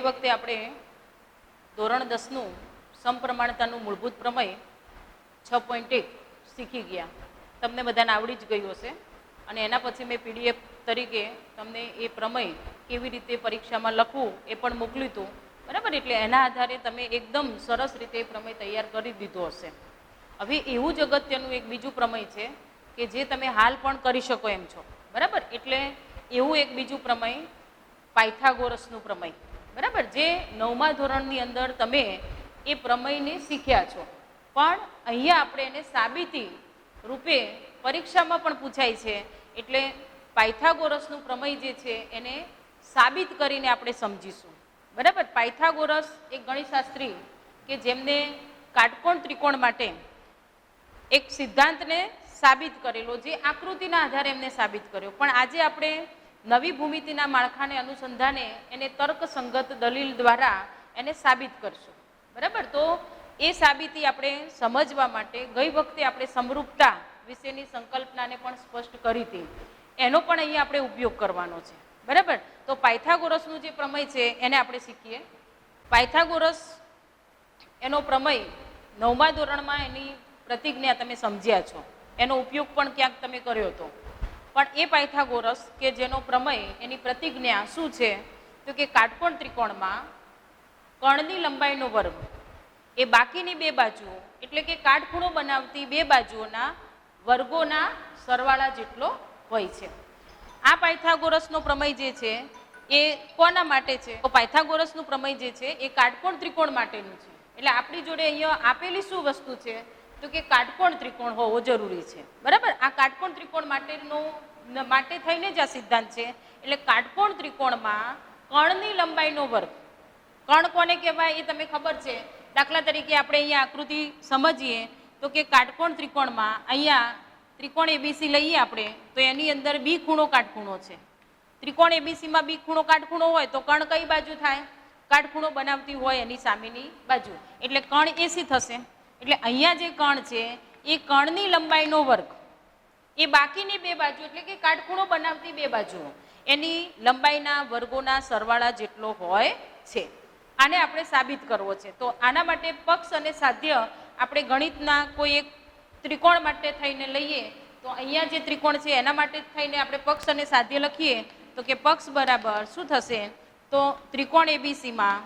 વખતે આપણે ધોરણ 10નું સમપ્રમાણતાનું મૂળભૂત પ્રમેય 6.1 શીખી ગયા. તમને બધાને આવડી જ ગયું હશે અને એના પછી મેં PDF તરીકે તમને એ પ્રમેય કેવી રીતે પરીક્ષામાં લખવું એ પણ મોકલ્યું હતું, બરાબર. એટલે એના આધારે તમે એકદમ સરસ રીતે એ પ્રમેય તૈયાર કરી દીધો હશે. હવે એવું જ અગત્યનું એક બીજું પ્રમેય છે કે જે તમે હાલ પણ કરી શકો એમ છો, બરાબર. એટલે એવું એક બીજું પ્રમેય પાયથાગોરસનું પ્રમેય, બરાબર, જે 9મા ધોરણની અંદર તમે એ પ્રમેયને શીખ્યા છો, પણ અહીંયા આપણે એને સાબિતી રૂપે પરીક્ષામાં પણ પૂછાય છે. એટલે પાયથાગોરસનું પ્રમેય જે છે એને સાબિત કરીને આપણે સમજીશું, બરાબર. પાયથાગોરસ એક ગણિતશાસ્ત્રી કે જેમને કાટકોણ ત્રિકોણ માટે એક સિદ્ધાંતને સાબિત કરેલો, જે આકૃતિના આધારે એમને સાબિત કર્યો. પણ આજે આપણે નવી ભૂમિતિના માળખાને અનુસંધાને એને તર્કસંગત દલીલ દ્વારા એને સાબિત કરશું, બરાબર. તો એ સાબિતી આપણે સમજવા માટે ગઈ વખતે આપણે સમરૂપતા વિશેની સંકલ્પનાને પણ સ્પષ્ટ કરી હતી, એનો પણ અહીંયા આપણે ઉપયોગ કરવાનો છે, બરાબર. તો પાયથાગોરસનું જે પ્રમેય છે એને આપણે શીખીએ. પાયથાગોરસ એનો પ્રમેય 9મા ધોરણમાં એની પ્રતિજ્ઞા તમે સમજ્યા છો, એનો ઉપયોગ પણ ક્યાંક તમે કર્યો હતો. પણ એ પાયથાગોરસ કે જેનો પ્રમેય એની પ્રતિજ્ઞા શું છે, તો કે કાટકોણ ત્રિકોણમાં કર્ણની લંબાઈનો વર્ગ એ બાકીની બે બાજુઓ એટલે કે કાટખૂણો બનાવતી બે બાજુઓના વર્ગોના સરવાળા જેટલો હોય છે. આ પાયથાગોરસનો પ્રમેય જે છે એ કોના માટે છે? તો પાયથાગોરસનું પ્રમેય જે છે એ કાટકોણ ત્રિકોણ માટેનું છે. એટલે આપણી જોડે અહીંયા આપેલી શું વસ્તુ છે, તો કે કાટકોણ ત્રિકોણ હોવો જરૂરી છે, બરાબર. આ કાટકોણ ત્રિકોણ માટે થઈને જ આ સિદ્ધાંત છે. એટલે કાટકોણ ત્રિકોણમાં કર્ણની લંબાઈનો વર્ગ, કર્ણ કોને કહેવાય એ તમે ખબર છે. દાખલા તરીકે આપણે અહીંયા આકૃતિ સમજીએ તો કે કાટકોણ ત્રિકોણમાં અહીંયા ત્રિકોણ ABC લઈએ આપણે તો એની અંદર બી ખૂણો કાટખૂણો છે. ત્રિકોણ ABCમાં બી ખૂણો કાટખૂણો હોય તો કર્ણ કઈ બાજુ થાય? કાટખૂણો બનાવતી હોય એની સામેની બાજુ, એટલે કર્ણ AC થશે. એટલે અહીંયા જે કર્ણ છે એ કર્ણની લંબાઈનો વર્ગ એ બાકીની બે બાજુ એટલે કે કાટખૂણો બનાવતી બે બાજુઓ એની લંબાઈના વર્ગોના સરવાળા જેટલો હોય છે. આને આપણે સાબિત કરવો છે. તો આના માટે પક્ષ અને સાધ્ય આપણે ગણિતના કોઈ એક ત્રિકોણ માટે થઈને લઈએ તો અહીંયા જે ત્રિકોણ છે એના માટે થઈને આપણે પક્ષ અને સાધ્ય લખીએ તો કે પક્ષ બરાબર શું થશે? તો ત્રિકોણ ABCમાં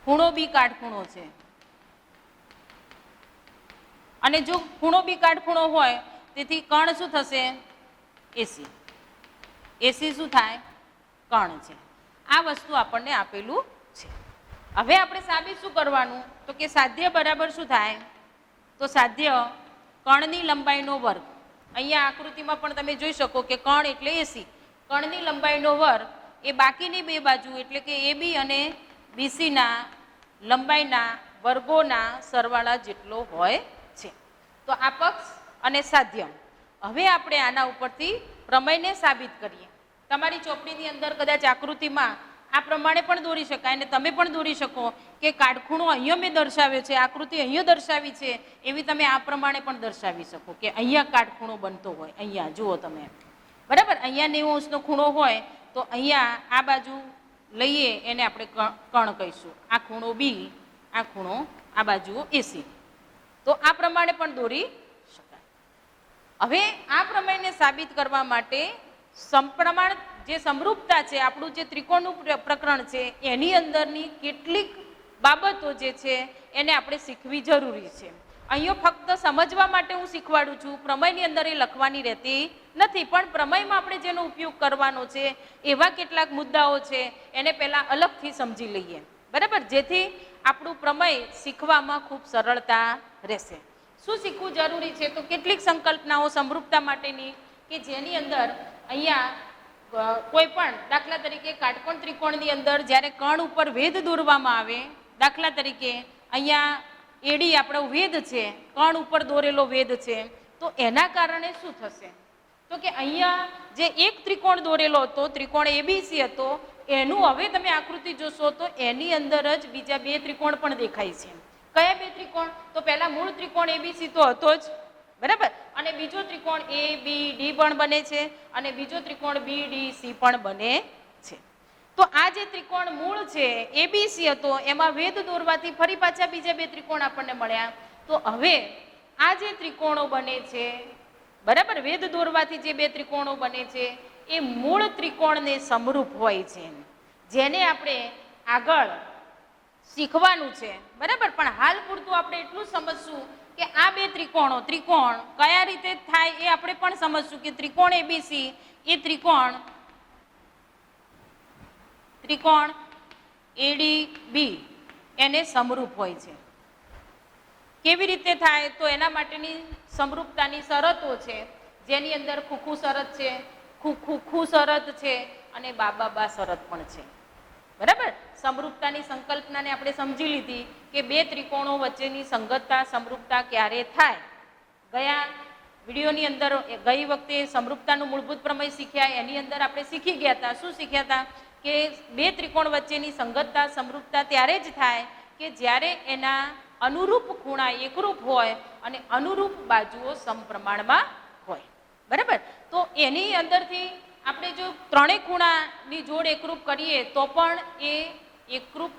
ખૂણો બી કાટખૂણો છે અને જો ખૂણો બી કાટખૂણો હોય તેથી કર્ણ શું થશે? AC. AC શું થાય? કર્ણ છે. આ વસ્તુ આપણને આપેલું છે. હવે આપણે સાબિત શું કરવાનું? તો કે સાધ્ય બરાબર શું થાય? તો સાધ્ય કર્ણની લંબાઈનો વર્ગ. અહીંયા આકૃતિમાં પણ તમે જોઈ શકો કે કર્ણ એટલે AC. કર્ણની લંબાઈનો વર્ગ એ બાકીની બે બાજુ એટલે કે AB અને BCના લંબાઈના વર્ગોના સરવાળા જેટલો હોય છે. તો આ પક્ષ અને સાધ્ય. હવે આપણે આના ઉપરથી પ્રમેયને સાબિત કરીએ. તમારી ચોપડીની અંદર કદાચ આકૃતિમાં આ પ્રમાણે પણ દોરી શકાય અને તમે પણ દોરી શકો કે કાટખૂણો અહીંયા મેં દર્શાવ્યો છે, આકૃતિ અહીંયા દર્શાવી છે, એવી તમે આ પ્રમાણે પણ દર્શાવી શકો કે અહીંયા કાટખૂણો બનતો હોય. અહીંયા જુઓ તમે, બરાબર. અહીંયા 90° ખૂણો હોય તો અહીંયા આ બાજુ લઈએ એને આપણે કર્ણ કહીશું. આ ખૂણો બી, આ ખૂણો, આ બાજુઓ AC. તો આ પ્રમાણે પણ દોરી શકાય. હવે આ પ્રમેયને સાબિત કરવા માટે સમપ્રમાણ જે સમરૂપતા છે, આપણું જે ત્રિકોણનું પ્રકરણ છે એની અંદરની કેટલીક બાબતો જે છે એને આપણે શીખવી જરૂરી છે. અહીંયા ફક્ત સમજવા માટે હું શીખવાડું છું, પ્રમેયની અંદર એ લખવાની રહેતી નથી. પણ પ્રમેયમાં આપણે જેનો ઉપયોગ કરવાનો છે એવા કેટલાક મુદ્દાઓ છે એને પહેલાં અલગથી સમજી લઈએ, બરાબર, જેથી આપણું પ્રમેય શીખવામાં ખૂબ સરળતા રહેશે. શું શીખવું જરૂરી છે? તો કેટલીક સંકલ્પનાઓ સમરૂપતા માટેની કે જેની અંદર અહીંયા કોઈ પણ દાખલા તરીકે કાટકોણ ત્રિકોણની અંદર જ્યારે કર્ણ ઉપર વેધ દોરવામાં આવે, દાખલા તરીકે અહીંયા AD આપણો વેધ છે, કર્ણ ઉપર દોરેલો વેધ છે, તો એના કારણે શું થશે? તો કે અહીંયા જે એક ત્રિકોણ દોરેલો હતો, ત્રિકોણ ABC હતો, એનું હવે તમે આકૃતિ જોશો તો એની અંદર જ બીજા બે ત્રિકોણ પણ દેખાય છે. કયા બે ત્રિકોણ? તો પહેલા મૂળ ત્રિકોણ ABC તો હતો જ, બરાબર, અને બીજો ત્રિકોણ ABD પણ બને છે અને બીજો ત્રિકોણ BDC પણ બને છે. તો આ જે ત્રિકોણ મૂળ છે એબીસી હતો એમાં વેધ દોરવાથી ફરી પાછા બીજા બે ત્રિકોણ આપણને મળ્યા. તો હવે આ જે ત્રિકોણો બને છે, બરાબર, વેધ દોરવાથી જે બે ત્રિકોણો બને છે એ મૂળ ત્રિકોણને સમરૂપ હોય છે, જેને આપણે આગળ શીખવાનું છે, બરાબર. પણ હાલ પૂરતું આપણે એટલું સમજશું કે આ બે ત્રિકોણ કયા રીતે થાય એ આપણે પણ સમજશું કે ત્રિકોણ એબીસી એ ત્રિકોણ એડીબી એને સમરૂપ હોય છે. કેવી રીતે થાય? તો એના માટેની સમરૂપતાની શરતો છે, જેની અંદર ખુખુ શરત છે, ખુખુ શરત છે અને બાબા શરત પણ છે, બરાબર. સમરૂપતાની સંકલ્પનાને આપણે સમજી લીધી કે બે ત્રિકોણો વચ્ચેની સંગતતા સમરૂપતા ક્યારે થાય. ગયા વિડીયોની અંદર ગઈ વખતે સમરૂપતાનું મૂળભૂત પ્રમેય શીખ્યા, એની અંદર આપણે શીખી ગયા હતા. શું શીખ્યા હતા? કે બે ત્રિકોણ વચ્ચેની સંગતતા સમરૂપતા ત્યારે જ થાય કે જ્યારે એના અનુરૂપ ખૂણા એકરૂપ હોય અને અનુરૂપ બાજુઓ સમપ્રમાણમાં હોય, બરાબર. તો એની અંદરથી આપણે જો ત્રણેય ખૂણાની જોડ એકરૂપ કરીએ તો પણ એ એકરૂપ,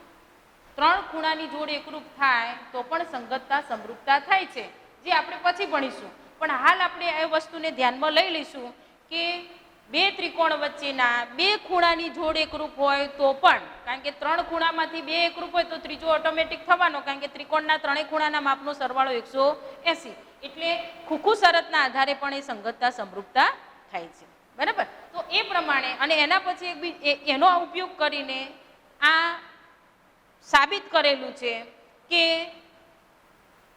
ત્રણ ખૂણાની જોડ એકરૂપ થાય તો પણ સંગતતા સમરૂપતા થાય છે, જે આપણે પછી ભણીશું. પણ હાલ આપણે એ વસ્તુને ધ્યાનમાં લઈ લઈશું કે બે ત્રિકોણ વચ્ચેના બે ખૂણાની જોડ એકરૂપ હોય તો પણ, કારણ કે ત્રણ ખૂણામાંથી બે એકરૂપ હોય તો ત્રીજો ઓટોમેટિક થવાનો, કારણ કે ત્રિકોણના ત્રણેય ખૂણાના માપનો સરવાળો 180, એટલે ખુખુ શરતના આધારે પણ એ સંગતતા સમરૂપતા થાય છે, બરાબર. તો એ પ્રમાણે અને એના પછી એનો ઉપયોગ કરીને આ સાબિત કરેલું છે કે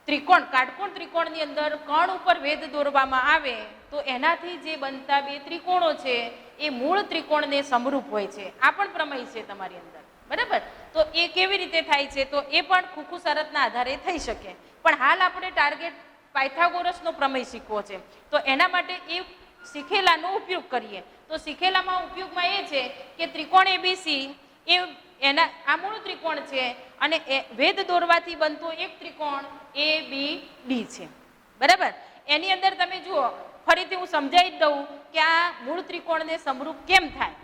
ત્રિકોણ, કાટકોણ ત્રિકોણની અંદર કણ ઉપર વેધ દોરવામાં આવે તો એનાથી જે બનતા બે ત્રિકોણો છે એ મૂળ ત્રિકોણને સમરૂપ હોય છે. આ પણ પ્રમેય છે તમારી અંદર, બરાબર. તો એ કેવી રીતે થાય છે? તો એ પણ ખુખુ શરતના આધારે થઈ શકે. પણ હાલ આપણે ટાર્ગેટ પાયથાગોરસનો પ્રમેય શીખવો છે, તો એના માટે એ શીખેલાનો ઉપયોગ કરીએ. તો શીખેલામાં ઉપયોગમાં એ છે કે ત્રિકોણ એબીસી એ એના આ મૂળ ત્રિકોણ છે અને વેધ દોરવાથી બનતો એક ત્રિકોણ એબીડી છે, બરાબર. એની અંદર તમે જુઓ, ફરીથી હું સમજાવી જ દઉં કે આ મૂળ ત્રિકોણને સમરૂપ કેમ થાય,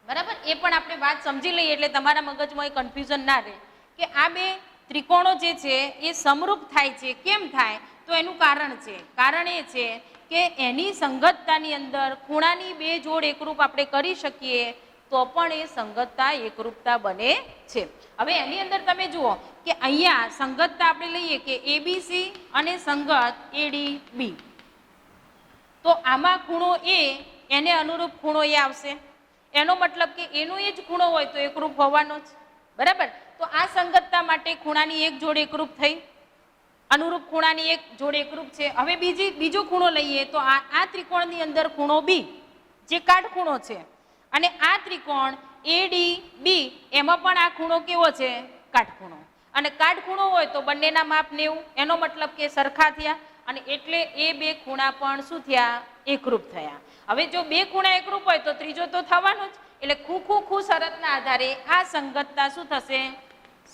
બરાબર. એ પણ આપણે વાત સમજી લઈએ એટલે તમારા મગજમાં એ કન્ફ્યુઝન ના રહે કે આ બે ત્રિકોણો જે છે એ સમરૂપ થાય છે. કેમ થાય? તો એનું કારણ છે. કારણ એ છે કે એની સંગતતાની અંદર ખૂણાની બે જોડ એકરૂપ આપણે કરી શકીએ તો પણ એ સંગતતા એકરૂપતા બને છે. હવે એની અંદર તમે જુઓ કે અહીંયા સંગતતા આપણે લઈએ કે એબીસી અને સંગત એડીબી, તો આમાં ખૂણો એ એને અનુરૂપ ખૂણો એ આવશે. એનો મતલબ કે એનો એ જ ખૂણો હોય તો એકરૂપ હોવાનો જ, બરાબર. તો આ સંગતતા માટે ખૂણાની એક જોડ એકરૂપ થઈ, અનુરૂપ ખૂણાની એક જોડ એકરૂપ છે. હવે બીજો ખૂણો લઈએ તો આ ત્રિકોણની અંદર ખૂણો બી જે કાટખૂણો છે અને આ ત્રિકોણ એડીબી એમાં પણ આ ખૂણો કેવો છે? કાટખૂણો. અને કાટખૂણો હોય તો બંનેના માપ 90, એનો મતલબ કે સરખા થયા અને એટલે એ બે ખૂણા પણ શું થયા? એકરૂપ થયા. હવે જો બે ખૂણા એકરૂપ હોય તો ત્રીજો તો થવાનો જ, એટલે ખુ શરતના આધારે આ સંગતતા શું થશે?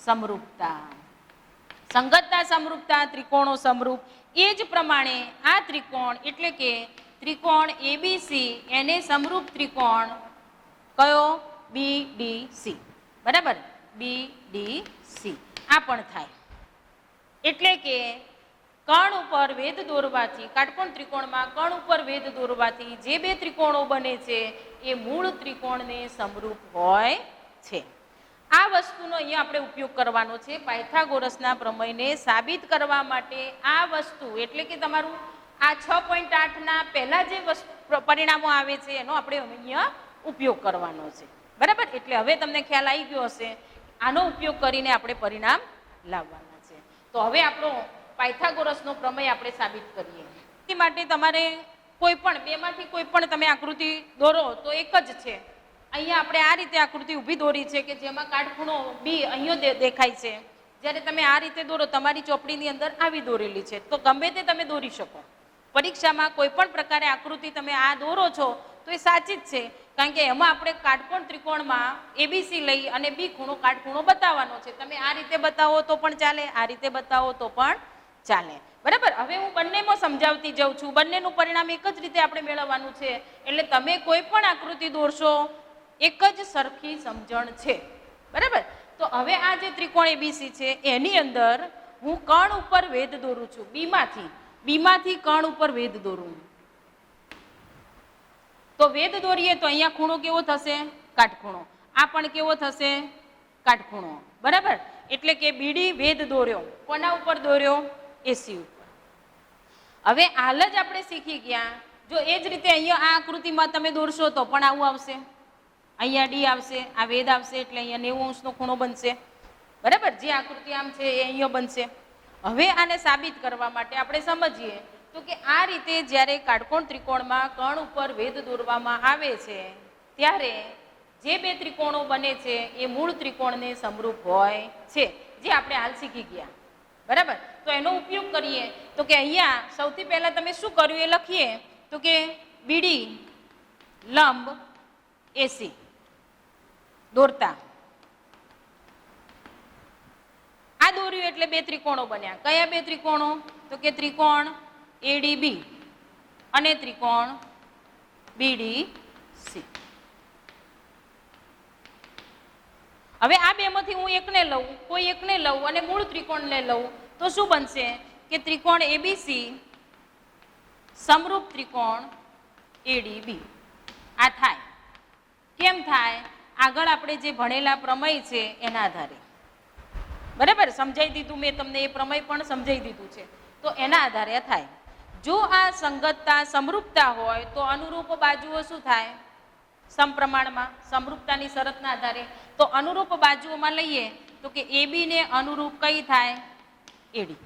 સમરૂપતા. સંગતતા સમરૂપતા, ત્રિકોણો સમરૂપ. એ જ પ્રમાણે આ ત્રિકોણ એટલે કે ત્રિકોણ એબીસી એને સમરૂપ ત્રિકોણ કયો? બીડીસી, બરાબર. બીડીસી આ પણ થાય. એટલે કે કણ ઉપર વેધ દોરવાથી, કાટકોણ ત્રિકોણમાં કણ ઉપર વેધ દોરવાથી જે બે ત્રિકોણો બને છે એ મૂળ ત્રિકોણને સમરૂપ હોય છે. આ વસ્તુનો અહીંયા આપણે ઉપયોગ કરવાનો છે પાયથાગોરસના પ્રમેયને સાબિત કરવા માટે. આ વસ્તુ એટલે કે તમારું આ 6.8ના પહેલા જે પરિણામો આવે છે એનો આપણે અહીંયા ઉપયોગ કરવાનો છે, બરાબર. એટલે હવે તમને ખ્યાલ આવી ગયો હશે આનો ઉપયોગ કરીને આપણે પરિણામ લાવવાના છે. તો હવે આપણો પાયથાગોરસનો પ્રમેય આપણે સાબિત કરીએ. એ માટે તમારે કોઈ પણ બેમાંથી કોઈ પણ તમે આકૃતિ દોરો તો એક જ છે. અહીંયા આપણે આ રીતે આકૃતિ ઊભી દોરી છે કે જેમાં કાટખૂણો બી અહીંયા દેખાય છે. જ્યારે તમે આ રીતે દોરો, તમારી ચોપડીની અંદર આવી દોરેલી છે, તો ગમે તે તમે દોરી શકો. પરીક્ષામાં કોઈ પણ પ્રકારે આકૃતિ તમે આ દોરો છો તો એ સાચી જ છે, કારણ કે એમાં આપણે કાટકોણ ત્રિકોણમાં એબીસી લઈ અને બી ખૂણો કાટખૂણો બતાવવાનો છે. તમે આ રીતે બતાવો તો પણ ચાલે, આ રીતે બતાવો તો પણ ચાલે, બરાબર. હવે હું બંનેમાં સમજાવતી જાઉં છું. બંનેનું પરિણામ એક જ રીતે આપણે મેળવવાનું છે. એટલે તમે કોઈ પણ આકૃતિ દોરશો એક જ સરખી સમજણ છે, બરાબર. તો હવે આ જે ત્રિકોણ એબીસી છે એની અંદર હું કણ ઉપર વેધ દોરું છું, બીમાંથી કણ ઉપર વેધ દોરું. તો વેધ દોરીએ તો અહીંયા ખૂણો કેવો થશે? કાટખૂણો. આ પણ કેવો થશે? કાટખૂણો, બરાબર. એટલે કે બીડી વેધ દોર્યો. કોના ઉપર દોર્યો? એસી ઉપર. હવે હાલ જ આપણે શીખી ગયા. જો એ જ રીતે અહીંયા આ આકૃતિમાં તમે દોરશો તો પણ આવું આવશે. અહીંયા ડી આવશે, આ વેધ આવશે એટલે અહીંયા 90 અંશનો ખૂણો બનશે, બરાબર. જે આકૃતિ આમ છે એ અહીંયા બનશે. હવે આને સાબિત કરવા માટે આપણે સમજીએ તો કે આ રીતે જ્યારે કાટકોણ ત્રિકોણમાં કણ ઉપર વેધ દોરવામાં આવે છે ત્યારે જે બે ત્રિકોણો બને છે એ મૂળ ત્રિકોણને સમરૂપ હોય છે, જે આપણે હાલ શીખી ગયા, બરાબર. તો એનો ઉપયોગ કરીએ તો કે અહીંયા સૌથી પહેલા તમે શું કર્યું એ લખીએ તો કે બીડી લંબ એસી દોરતા. આ દોર્યું એટલે બે ત્રિકોણો બન્યા. કયા બે ત્રિકોણો? તો કે ત્રિકોણ એડીબી અને ત્રિકોણ બીડીસી. હવે આ બેમાંથી હું એકને લઉં, કોઈ એકને લઉં અને મૂળ ત્રિકોણને લઉં તો શું બનશે કે ત્રિકોણ એબીસી સમરૂપ ત્રિકોણ એડીબી. આ થાય. કેમ થાય? આગળ આપણે જે ભણેલા પ્રમેય છે એના આધારે, બરાબર. સમજાઈ દીધું મેં તમને, એ પ્રમેય પણ સમજાઈ દીધું છે. તો એના આધારે આ થાય. જો આ સંગતતા સમરૂપતા હોય તો અનુરૂપ બાજુઓ શું થાય? સમપ્રમાણમાં. સમરૂપતાની શરતના આધારે તો અનુરૂપ બાજુઓમાં લઈએ તો કે એબી ને અનુરૂપ કઈ થાય? એડી,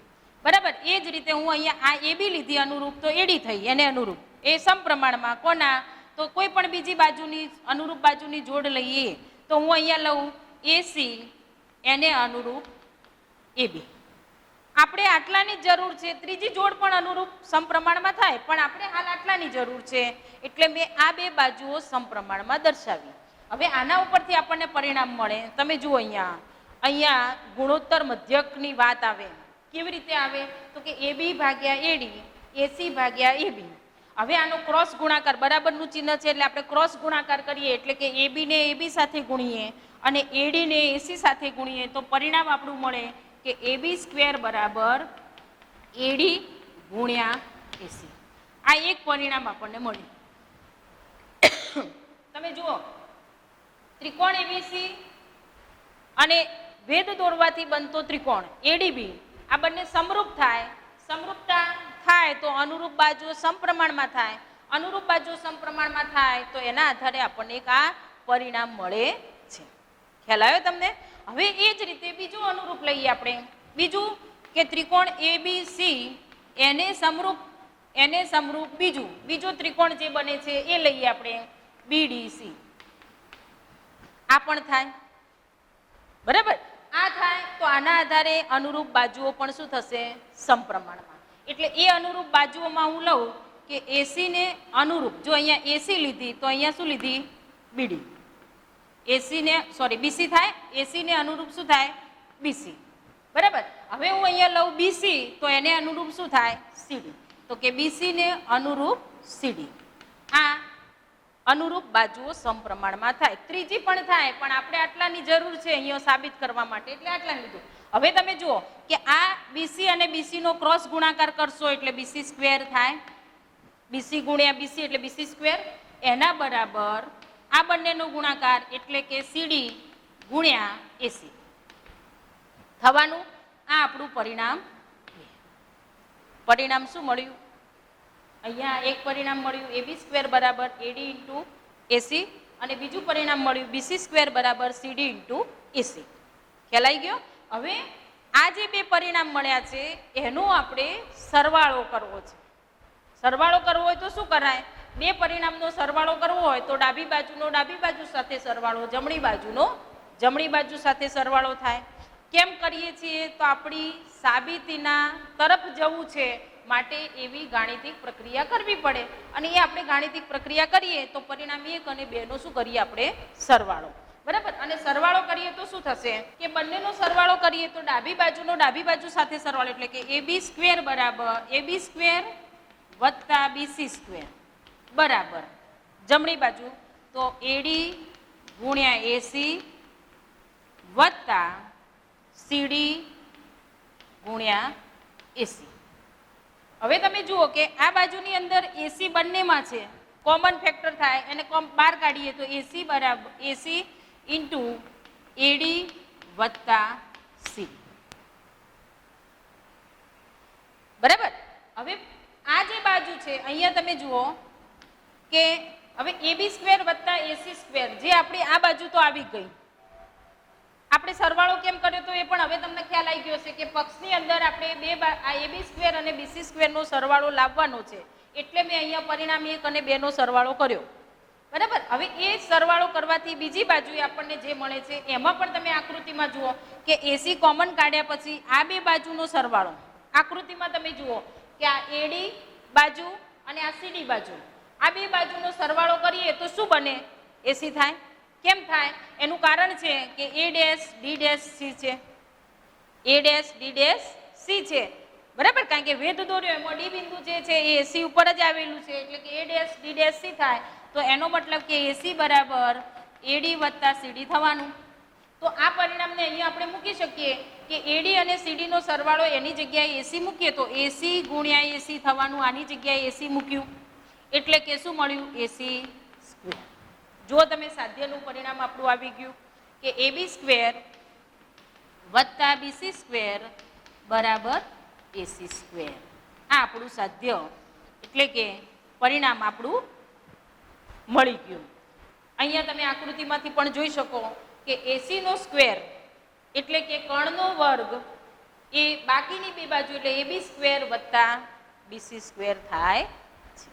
બરાબર. એ જ રીતે હું અહીંયા આ એબી લીધી અનુરૂપ તો એડી થઈ, એને અનુરૂપ. એ સમપ્રમાણમાં કોના? તો કોઈ પણ બીજી બાજુની અનુરૂપ બાજુની જોડ લઈએ તો હું અહીંયા લઉં એસી, એને અનુરૂપ એબી. આપણે આટલાની જ જરૂર છે, ત્રીજી જોડ પણ અનુરૂપ સમપ્રમાણમાં થાય, પણ આપણે હાલ આટલાની જરૂર છે એટલે મેં આ બે બાજુઓ સમપ્રમાણમાં દર્શાવી. હવે આના ઉપરથી આપણને પરિણામ મળે. તમે જુઓ અહીંયા ગુણોત્તર મધ્યકની વાત આવે. કેવી રીતે આવે? તો કે એબી ભાગ્યા એડી, એસી ભાગ્યા એબી. હવે આનો ક્રોસ ગુણાકાર, બરાબરનું ચિહ્ન છે એટલે આપણે ક્રોસ ગુણાકાર કરીએ એટલે કે એબી ને એબી સાથે ગુણીએ અને એડી ને એસી સાથે ગુણીએ તો પરિણામ આપણું મળે કે એબી સ્ક્વેર બરાબર એડી ગુણ્યા એસી. આ એક પરિણામ આપણને મળ્યું. તમે જુઓ ત્રિકોણ એબીસી અને વેધ દોરવાથી બનતો ત્રિકોણ એડીબી, આ બંને સમરૂપ થાય. સમરૂપતા થાય તો અનુરૂપ બાજુઓ સમપ્રમાણમાં થાય. અનુરૂપ બાજુઓ સમપ્રમાણમાં થાય તો એના આધારે આપણને એક આ પરિણામ મળે છે. ખ્યાલ આવ્યો તમને? હવે એ જ રીતે બીજું અનુરૂપ લઈએ આપણે. બીજું કે ત્રિકોણ એબીસી એને સમરૂપ બીજો ત્રિકોણ જે બને છે એ લઈએ આપણે બીડીસી. આ પણ થાય, બરાબર. આ થાય તો આના આધારે અનુરૂપ બાજુઓ પણ શું થશે? સમપ્રમાણમાં. એટલે એ અનુરૂપ બાજુઓમાં હું લઉં કે એસી ને અનુરૂપ, જો અહીંયા એસી લીધી તો અહીંયા શું લીધી? બીડી. એસી ને બીસી થાય, એસી ને અનુરૂપ શું થાય? બીસી, બરાબર. હવે હું અહીંયા લઉં બીસી તો એને અનુરૂપ શું થાય? સીડી. તો કે બીસી ને અનુરૂપ સીડી. આ અનુરૂપ બાજુઓ સમપ્રમાણમાં થાય. ત્રીજી પણ થાય, પણ આપણે આટલાની જરૂર છે અહીંયા સાબિત કરવા માટે એટલે આટલા લીધું. હવે તમે જુઓ કે આ બીસી અને બીસી નો ક્રોસ ગુણાકાર કરશો એટલે બીસી સ્ક્વેર થાય. બીસી ગુણ્યા બીસી એટલે બીસી સ્ક્વેર. એના બરાબર આ બંનેનો ગુણાકાર એટલે કે સીડી ગુણ્યા એસી થવાનું. આ આપણું પરિણામ. પરિણામ શું મળ્યું? અહીંયા એક પરિણામ મળ્યું એબી સ્ક્વેર બરાબર એડી ઇન્ટુ એસી અને બીજું પરિણામ મળ્યું બીસી સ્ક્વેર બરાબર સીડી ઇન્ટુ એસી. ખ્યાલ આવી ગયો? હવે આ જે બે પરિણામ મળ્યા છે એનો આપણે સરવાળો કરવો છે. સરવાળો કરવો હોય તો શું કરાય? બે પરિણામનો સરવાળો કરવો હોય તો ડાબી બાજુનો ડાબી બાજુ સાથે સરવાળો, જમણી બાજુનો જમણી બાજુ સાથે સરવાળો થાય. કેમ કરીએ છીએ? તો આપણી સાબિતીના તરફ જવું છે માટે એવી ગાણિતિક પ્રક્રિયા કરવી પડે અને એ આપણે ગાણિતિક પ્રક્રિયા કરીએ તો પરિણામ 1 અને 2 નો શું કરીએ આપણે? સરવાળો, બરાબર. અને સરવાળો કરીએ તો શું થશે કે બંનેનો સરવાળો કરીએ તો ડાબી બાજુનો ડાબી બાજુ સાથે સરવાળો એટલે કે એબી સ્ક્વેર બરાબર એબી સ્ક્વેર વત્તા બીસી સ્ક્વેર બરાબર જમણી બાજુ તો એડી ગુણ્યા એસી વત્તા સીડી ગુણ્યા એસી. હવે તમે જુઓ કે આ બાજુની અંદર એસી બંનેમાં છે, કોમન ફેક્ટર થાય એને બહાર કાઢીએ તો એસી બરાબર એસી ઇન્ટુ એડી વત્તા સી. બરાબર. હવે આ જે બાજુ છે અહીંયા તમે જુઓ કે હવે એબી સ્ક્વેર વત્તા એસી સ્ક્વેર, જે આપણી આ બાજુ તો આવી ગઈ. આપણે સરવાળો કેમ કર્યો તો એ પણ હવે તમને ખ્યાલ આવી ગયો છે કે પક્ષની અંદર આપણે આ એબી સ્ક્વેર અને બીસી સ્ક્વેરનો સરવાળો લાવવાનો છે, એટલે મેં અહીંયા પરિણામ 1 અને 2 નો સરવાળો કર્યો. બરાબર. હવે એ સરવાળો કરવાથી બીજી બાજુએ આપણને જે મળે છે એમાં પણ તમે આકૃતિમાં જુઓ કે એસી કોમન કાઢ્યા પછી આ બે બાજુનો સરવાળો, આકૃતિમાં તમે જુઓ કે આ એડી બાજુ અને આ સીડી બાજુ, આ બે બાજુનો સરવાળો કરીએ તો શું બને? એસી થાય. કેમ થાય? એનું કારણ છે કે A dash D dash C છે, A dash D dash C છે. બરાબર. કારણ કે વેધ દોર્યો એમાં ડી બિંદુ જે છે એ એસી ઉપર જ આવેલું છે, એટલે કે A dash D dash C થાય. તો એનો મતલબ કે એસી બરાબર એડી વત્તા સીડી થવાનું. તો આ પરિણામને અહીંયા આપણે મૂકી શકીએ કે એડી અને સીડીનો સરવાળો એની જગ્યાએ એસી મૂકીએ તો એસી ગુણ્યા એસી થવાનું, આની જગ્યાએ એસી મૂક્યું એટલે કે શું મળ્યું? એસી સ્ક્વેર. જો તમે સાધ્યનું પરિણામ આપણું આવી ગયું કે એબી સ્ક્વેર વત્તા બીસી સ્ક્વેર બરાબર એસી સ્ક્વેર. આ આપણું સાધ્ય એટલે કે પરિણામ આપણું મળી ગયું. અહીંયા તમે આકૃતિમાંથી પણ જોઈ શકો કે એસીનો સ્ક્વેર એટલે કે કર્ણનો વર્ગ એ બાકીની બે બાજુ એટલે એબી સ્ક્વેર વત્તા બીસી સ્ક્વેર થાય છે.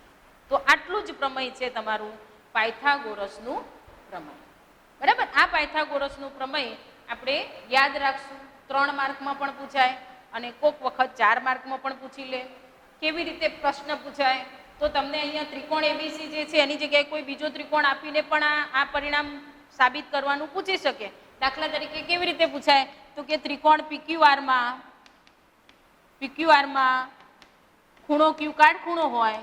તો આટલું જ પ્રમેય છે તમારું પાયથાગોરસનું પ્રમેય. બરાબર. આ પાયથાગોરસનું પ્રમેય આપણે યાદ રાખશું. 3 માર્કમાં પણ પૂછાય અને કોઈક વખત 4 માર્કમાં પણ પૂછી લે. કેવી રીતે પ્રશ્ન પૂછાય? તો તમને અહીંયા ત્રિકોણ એબીસી જે છે એની જગ્યાએ કોઈ બીજો ત્રિકોણ આપીને પણ આ પરિણામ સાબિત કરવાનું પૂછી શકે. દાખલા તરીકે કેવી રીતે પૂછાય? તો કે ત્રિકોણ પીક્યુઆરમાં ખૂણો ક્યુ કાટખૂણો હોય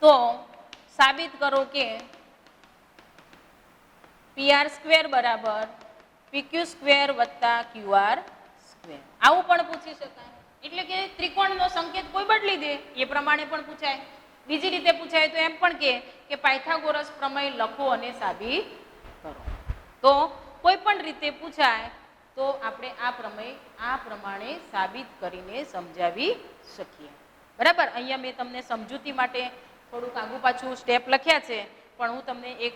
તો સાબિત કરો કે પીઆર સ્ક્વેર બરાબર પીક્યુ સ્ક્વેર વત્તા ક્યુઆર સ્ક્વેર. આવું પણ પૂછી શકાય. એટલે કે ત્રિકોણનો સંકેત કોઈ બદલી દે એ પ્રમાણે પણ પૂછાય. બીજી રીતે પૂછાય તો એમ પણ કે પાયથાગોરસ પ્રમેય લખો અને સાબિત કરો. તો કોઈ પણ રીતે પૂછાય તો આપણે આ પ્રમેય આ પ્રમાણે સાબિત કરીને સમજાવી શકીએ. બરાબર. અહીંયા મેં તમને સમજૂતી માટે થોડુંક આગું પાછું સ્ટેપ લખ્યા છે, પણ હું તમને એક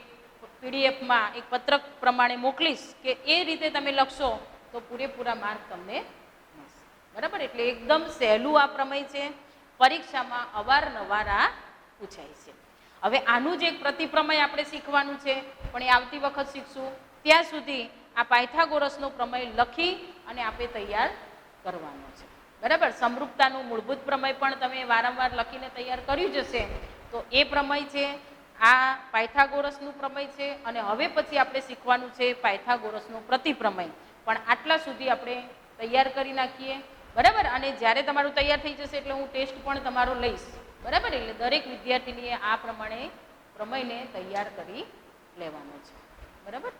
પીડીએફમાં એક પત્રક પ્રમાણે મોકલીશ કે એ રીતે તમે લખશો તો પૂરેપૂરા માર્ક તમને મળશે. બરાબર. એટલે એકદમ સહેલું આ પ્રમેય છે, પરીક્ષામાં અવારનવાર આ પૂછાય છે. હવે આનું જ એક પ્રતિપ્રમેય આપણે શીખવાનું છે, પણ એ આવતી વખત શીખશું. ત્યાં સુધી આ પાયથાગોરસનો પ્રમેય લખી અને આપણે તૈયાર કરવાનો છે. બરાબર. સમરૂપતાનું મૂળભૂત પ્રમેય પણ તમે વારંવાર લખીને તૈયાર કર્યું જ હશે. તો એ પ્રમેય છે, આ પાયથાગોરસનું પ્રમેય છે, અને હવે પછી આપણે શીખવાનું છે પાયથાગોરસનો પ્રતિપ્રમેય. પણ આટલા સુધી આપણે તૈયાર કરી નાખીએ. બરાબર. અને જ્યારે તમારું તૈયાર થઈ જશે એટલે હું ટેસ્ટ પણ તમારો લઈશ. બરાબર. એટલે દરેક વિદ્યાર્થીનીએ આ પ્રમાણે પ્રમેયને તૈયાર કરી લેવાનો છે. બરાબર.